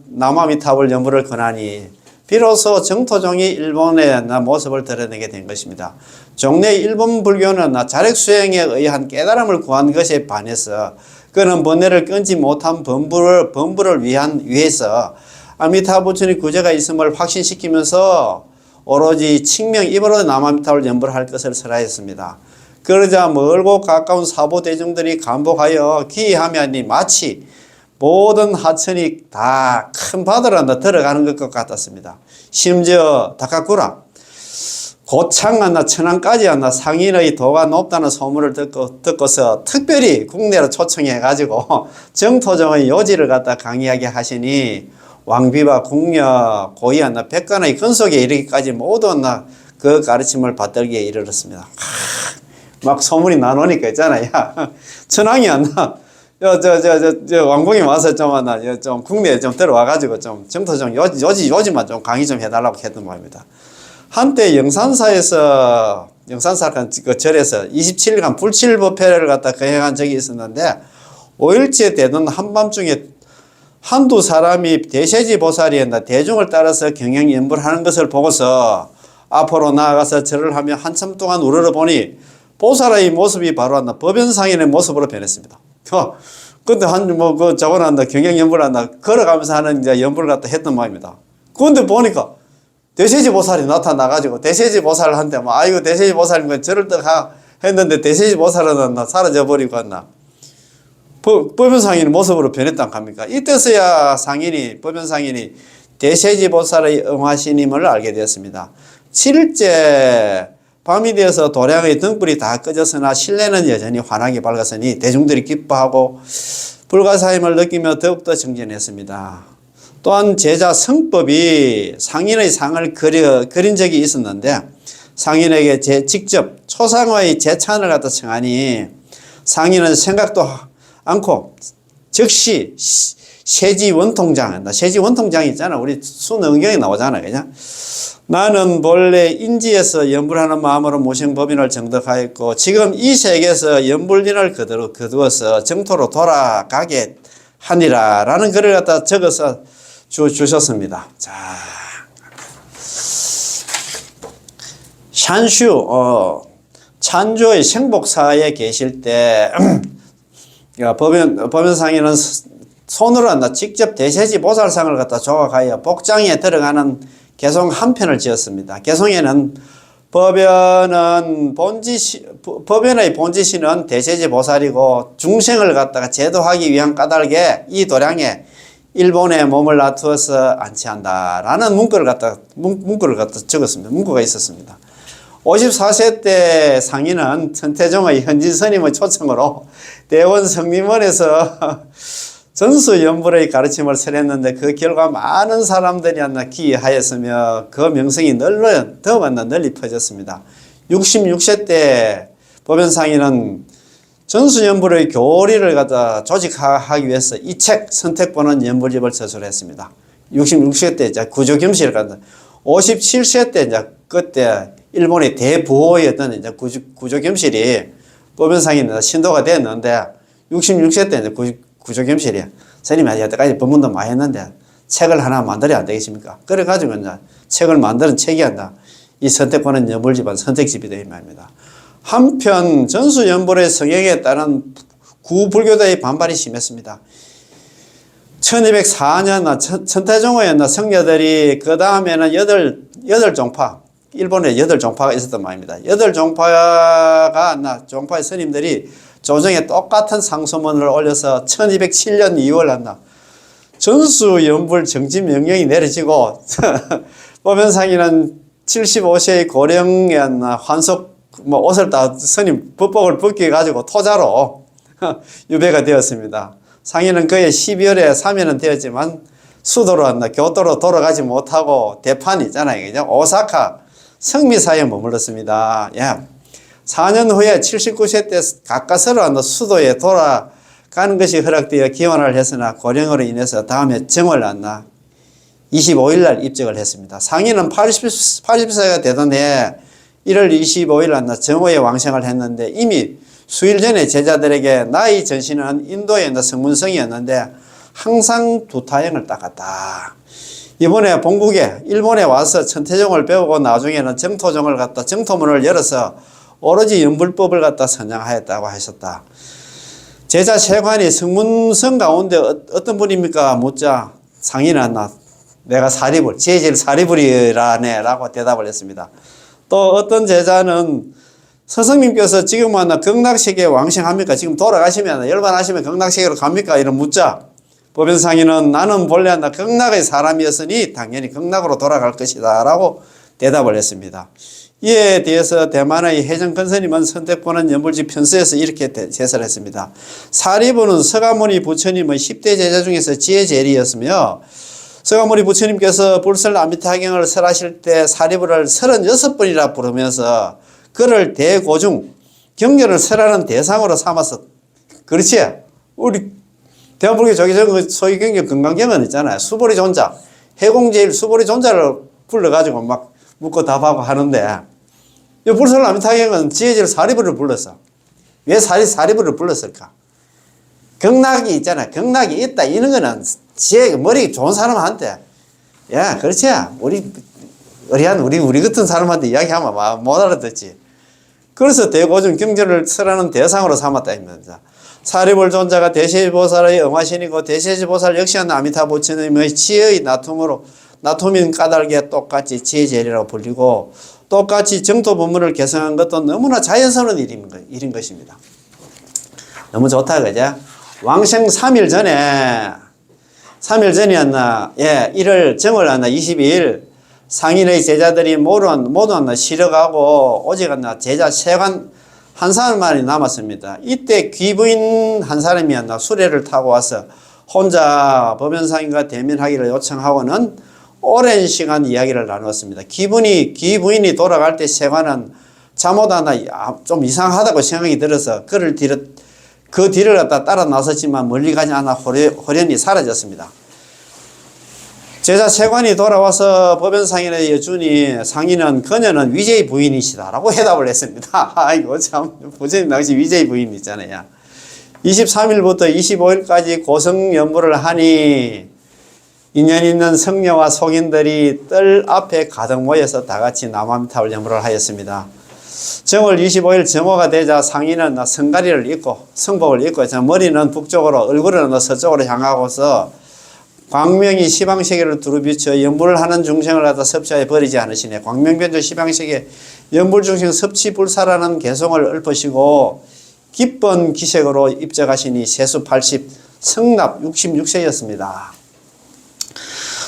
남아미타불 연부를 권하니 비로소 정토종이 일본의 모습을 드러내게 된 것입니다. 종래 일본 불교는 자력수행에 의한 깨달음을 구한 것에 반해서 그는 번뇌를 끊지 못한 범부를 위해서 아미타부처의 구제가 있음을 확신시키면서 오로지 칭명 입으로 남아미타불 연부를 할 것을 설하였습니다. 그러자 멀고 가까운 사보 대중들이 감복하여 기이하면이 마치 모든 하천이 다 큰 바다로 들어가는 것 같았습니다. 심지어 다카쿠라 고창 천안까지 상인의 도가 높다는 소문을 듣고서 특별히 국내로 초청해 가지고 정토종의 요지를 갖다 강의하게 하시니 왕비와 궁녀 고위 백관의 근속에 이르기까지 모두 그 가르침을 받들기에 이르렀습니다. 막 소문이 나누니까 있잖아요. 천황이 왕궁이 와서 좀 국내에 좀 들어와가지고 좀 정토종 요지만 좀 강의 좀 해달라고 했던 말입니다. 한때 영산사 그 절에서 27일간 불칠법회를 갖다 거행한 적이 있었는데 5일째 되던 한밤중에 한두 사람이 대세지 보살이 대중을 따라서 경영연부를 하는 것을 보고서 앞으로 나아가서 절을 하며 한참 동안 우러러보니 보살의 모습이 바로 법연상인의 모습으로 변했습니다. 근데 저거는 경영연부를 걸어가면서 하는 이제 연부를 갖다 했던 말입니다. 그런데 보니까 대세지 보살이 나타나가지고 대세지 보살한테 아이고 대세지 보살인 절을 떡 했는데 대세지 보살은 사라져버리고 법연상인의 모습으로 변했단 겁니까? 이때서야 법연상인이 대세지 보살의 응화신임을 알게 되었습니다. 7일째 밤이 되어서 도량의 등불이 다 꺼졌으나 실내는 여전히 환하게 밝았으니 대중들이 기뻐하고 불가사임을 느끼며 더욱더 정진했습니다. 또한 제자 성법이 상인의 상을 그린 적이 있었는데 상인에게 직접 초상화의 제찬을 갖다 청하니 상인은 생각도 않고 즉시 세지원통장, 세지원통장이 있잖아. 우리 순응경에 나오잖아. 그냥 나는 본래 인지에서 연불하는 마음으로 무생법인을 정덕하였고 지금 이 세계에서 연불인을 거두어서 정토로 돌아가게 하니라 라는 글을 갖다 적어서 주셨습니다. 자, 샨슈 찬조의 생복사에 계실 때 법연상인은 손으로 직접 대세지 보살상을 갖다 조각하여 복장에 들어가는 개송 한 편을 지었습니다. 개송에는 법연의 본지시는 대세지 보살이고 중생을 갖다가 제도하기 위한 까닭에 이 도량에 일본에 몸을 놔두어서 안치한다라는 문구를 갖다 적었습니다. 문구가 있었습니다. 54세 때 상인은 천태종의 현진 스님의 초청으로 대원 성림원에서 전수연불의 가르침을 설했는데 그 결과 많은 사람들이 기여하였으며 그 명성이 더욱 널리 퍼졌습니다. 66세 때 법연상인은 전수연불의 교리를 갖다 조직하기 위해서 이 책 선택본은 연불집을 저술했습니다. 66세 때 이제 구조겸실을 갖다 57세 때 이제 그때 일본의 대부호였던 이제 구조겸실이 법연상인은 신도가 됐는데 66세 때 이제 구조겸실이야. 스님이 여태까지 법문도 많이 했는데 책을 하나 만들어야 안 되겠습니까? 그래가지고 이제 책을 만드는 책이 이 선택권은 연불집안 선택집이 되어 말입니다. 한편 전수연불의 성향에 따른 구불교도의 반발이 심했습니다. 1204년 천태종의 성녀들이 그 다음에는 여덟 종파, 일본에 8종파가 있었단 말입니다. 8종파가 종파의 스님들이 조정에 똑같은 상소문을 올려서 1207년 2월 전수연불 정지 명령이 내려지고 법연상인은 75세의 고령에 환속 옷을 다 스님 법복을 벗겨 가지고 토자로 유배가 되었습니다. 상인은 그해 12월에 사면은 되었지만 수도로 교도로 돌아가지 못하고 대판 있잖아요. 그죠? 오사카 성미사에 머물렀습니다. 예. 4년 후에 79세 때 가까스로 수도에 돌아가는 것이 허락되어 기원을 했으나 고령으로 인해서 다음에 정월 25일 날 입적을 했습니다. 상인은 80세가 되던 해 1월 25일 날 정오에 왕생을 했는데 이미 수일 전에 제자들에게 나의 전신은 인도의 성문성이었는데 항상 두타형을 닦았다. 이번에 본국에 일본에 와서 천태종을 배우고 나중에는 정토종을 갖다 정토문을 열어서 오로지 연불법을 갖다 선양하였다고 하셨다. 제자 세관이 성문성 가운데 어떤 분입니까? 묻자 상인은 내가 사리불, 제질 사리불이라네 라고 대답을 했습니다. 또 어떤 제자는 스승님께서 지금은 극락세계에 왕생합니까? 지금 돌아가시면 열반하시면 극락세계로 갑니까? 이런 묻자 보변상인은 나는 본래 극락의 사람이었으니 당연히 극락으로 돌아갈 것이다 라고 대답을 했습니다. 이에 대해서 대만의 해정근스님은 선택보는 연불지 편서에서 이렇게 제설을 했습니다. 사리부는 서가모니 부처님의 10대 제자 중에서 지혜제일이었으며 서가모니 부처님께서 불설 아미타경을 설하실 때 사리부를 36번이라 부르면서 그를 대고중 경전을 설하는 대상으로 삼아서 그렇지? 우리 대한불교 조계종 소위 경전 건강경은 있잖아요. 수보리 존자 해공제일 수보리 존자를 불러가지고 막 묻고 답하고 하는데 이 불설 아미타경은 지혜제일 사리부를 불렀어. 왜 사리부를 불렀을까? 극락이 있잖아. 극락이 있다. 이런 거는 지혜, 머리 좋은 사람한테, 야, 그렇지. 우리 같은 사람한테 이야기하면 못 알아듣지. 그래서 대고중 경전을 설하는 대상으로 삼았다. 입니다. 사리불 존자가 대세지보살의 응화신이고 대세지보살 역시는 아미타 부처님의 지혜의 나툼인 까닭에 똑같이 지혜제일이라고 불리고 똑같이 정토 법문을 개성한 것도 너무나 자연스러운 일인 것입니다. 너무 좋다, 그죠? 왕생 3일 전이었나? 예, 1월 정월 22일 상인의 제자들이 모두 실어가고 오직 제자 세관 한 사람만이 남았습니다. 이때 귀부인 한 사람이 수레를 타고 와서 혼자 법연상인과 대면하기를 요청하고는 오랜 시간 이야기를 나누었습니다. 귀부인이 돌아갈 때 세관은 잠옷 하나 좀 이상하다고 생각이 들어서 그 뒤를 갖다 따라 나섰지만 멀리 가지 않아 호련히 사라졌습니다. 제자 세관이 돌아와서 법연상인의 여쭈니 상인은 그녀는 위제의 부인이시다라고 해답을 했습니다. 아이고 참 부처님 당시 위제의 부인 있잖아요. 23일부터 25일까지 고성연부를 하니 인연 있는 성녀와 속인들이 뜰 앞에 가득 모여서 다같이 남아미탑을 연부를 하였습니다. 정월 25일 정오가 되자 상인은 성가리를 입고 성복을 입고 머리는 북쪽으로 얼굴은 서쪽으로 향하고서 광명이 시방세계를 두루비쳐 연불을 하는 중생을 갖다 섭취하여 버리지 않으시네. 광명변조 시방세계 연불중생 섭취불사라는 개성을 읊으시고 기쁜 기색으로 입적하시니 세수 80 성납 66세였습니다.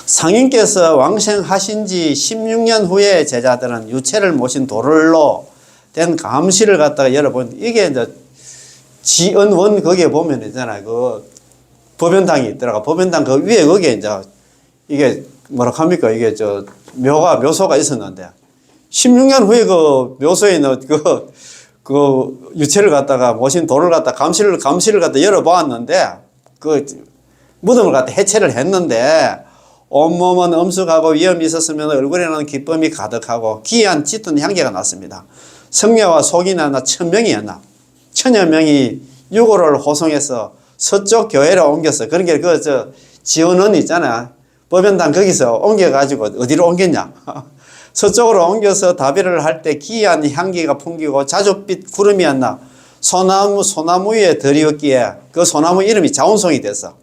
상인께서 왕생하신 지 16년 후에 제자들은 유체를 모신 도를로 된 감시를 갖다가 열어본 이게 이제 지은원 거기에 보면 있잖아요. 그 법연당이 있더라고. 법연당 그 위에 거기에 이제 이게 뭐라 합니까? 이게 묘소가 있었는데 16년 후에 그 묘소에 있는 그 유체를 갖다가 모신 돌을 갖다 감시를 갖다 열어보았는데 그 무덤을 갖다 해체를 했는데 온몸은 엄숙하고 위험이 있었으면 얼굴에는 기쁨이 가득하고 기이한 짙은 향기가 났습니다. 성녀와 속이나 1000명이었나? 1000여 명이 유고를 호송해서 서쪽 교회로 옮겼어. 그러니까 지원원 있잖아. 법연당 거기서 옮겨가지고 어디로 옮겼냐? 서쪽으로 옮겨서 다비를 할 때 기이한 향기가 풍기고 자줏빛 구름이었나? 소나무 위에 들이었기에 그 소나무 이름이 자운송이 됐어.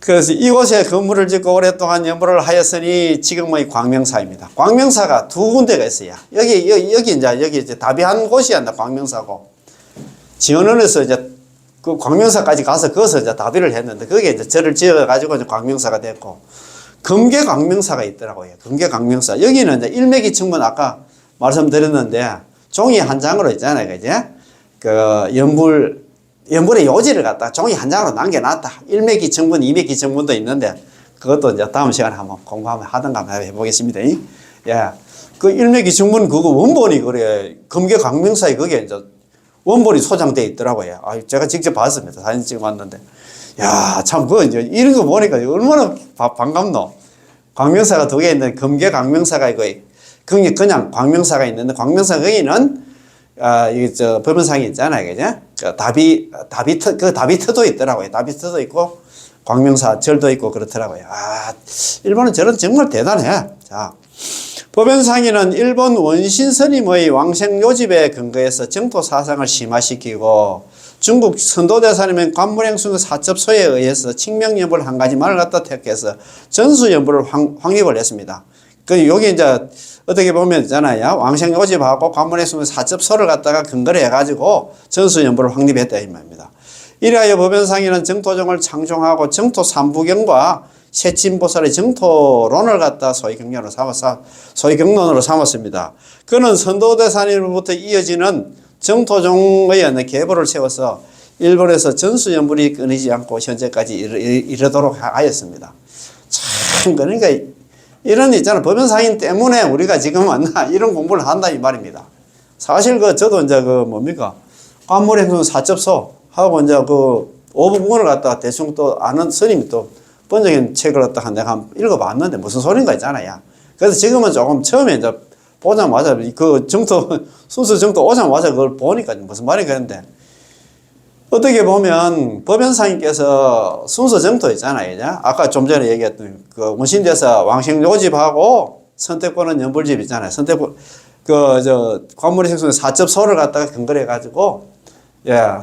그래서 이곳에 건물을 짓고 오랫동안 연부를 하였으니 지금의 광명사입니다. 광명사가 두 군데가 있어요. 여기 이제 다비한 곳이었나 광명사고. 지원원에서 이제 그 광명사까지 가서 거기서 이제 다비를 했는데 거기에 이제 절을 지어가지고 이제 광명사가 됐고 금계 광명사가 있더라고요. 금계 광명사. 여기는 이제 일맥이 청문 아까 말씀드렸는데 종이 한 장으로 있잖아요. 그제? 연불의 요지를 갖다 종이 한 장으로 남겨놨다. 1매기 청분, 2매기 청분도 있는데 그것도 이제 다음 시간에 한번 공부하면 하던가 한번 해보겠습니다. 예. 그 일맥이충문 그거 원본이 그래. 금계강명사에 그게 이제 원본이 소장되어 있더라고요. 아, 제가 직접 봤습니다. 사진 찍어 왔는데. 야, 참, 그, 이제 이런 거 보니까 얼마나 반갑노. 광명사가 두 개 있는데, 금계강명사가 있고, 그냥 광명사가 있는데, 광명사 거기는, 이게 법연상이 있잖아요. 그죠? 다비트도 있더라고요. 다비트도 있고, 광명사 절도 있고 그렇더라고요. 아, 일본은 저런 정말 대단해. 자. 법연상인은 일본 원신 스님의 왕생 요집에 근거해서 정토 사상을 심화시키고 중국 선도대사님은 관물행수 사첩소에 의해서 칙명연불 한 가지만을 갖다 택해서 전수연불을 확립을 했습니다. 그 여기 이제 어떻게 보면 있잖아요. 왕생 요집하고 관물행수 사첩소를 갖다가 근거를 해가지고 전수연불을 확립했다 이 말입니다. 이래하여 법연상인은 정토종을 창종하고 정토 삼부경과 세친보살의 정토론을 갖다 소위경론으로 삼았습니다. 그는 선도대사님으로부터 이어지는 정토종의 계보를 세워서 일본에서 전수연불이 끊이지 않고 현재까지 이르도록 하였습니다. 참, 그러니까 이런 있잖아. 법연상인 때문에 우리가 지금 왔나 이런 공부를 한다 이 말입니다. 사실 저도 이제 뭡니까 관물행수 사첩소 하고 이제 오부군을 갖다가 대충 또 아는 스님이 또 번역인 책을 갖다가 내가 한번 읽어봤는데 무슨 소린가 있잖아요. 그래서 지금은 조금 처음에 이제 보자마자 순수 정토 오자마자 그걸 보니까 무슨 말인가 했는데 어떻게 보면 법연상님께서 순수 정토 있잖아요. 이제 아까 좀 전에 얘기했던 원신대사 왕생 요집하고 선택권은 연불집 있잖아요. 선택권, 관물의 생수는 사첩소를 갖다가 근거를 해가지고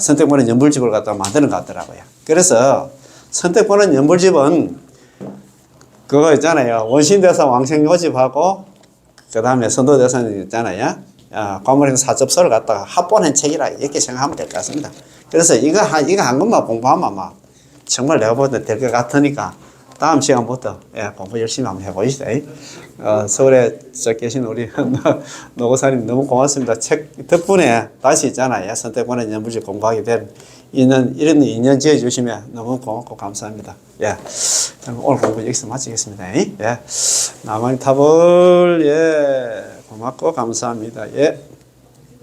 선택권은 연불집을 갖다가 만드는 것 같더라고요. 그래서 선택권은 연불집은 그거 있잖아요. 원신대사 왕생요집하고 그 다음에 선도대사님 있잖아요. 관물행 사첩서를 갖다가 합본한 책이라 이렇게 생각하면 될 것 같습니다. 그래서 이거 한 것만 공부하면 막 정말 내가 볼 때 될 것 같으니까 다음 시간부터 공부 열심히 한번 해보시죠. 서울에 계신 우리 노고사님 너무 고맙습니다. 책 덕분에 다시 있잖아요. 선택권은 연불집 공부하게 된 이런 인연 지어주시면 너무 고맙고 감사합니다. 오늘 공부 여기서 마치겠습니다. 나만의 탑을 고맙고 감사합니다.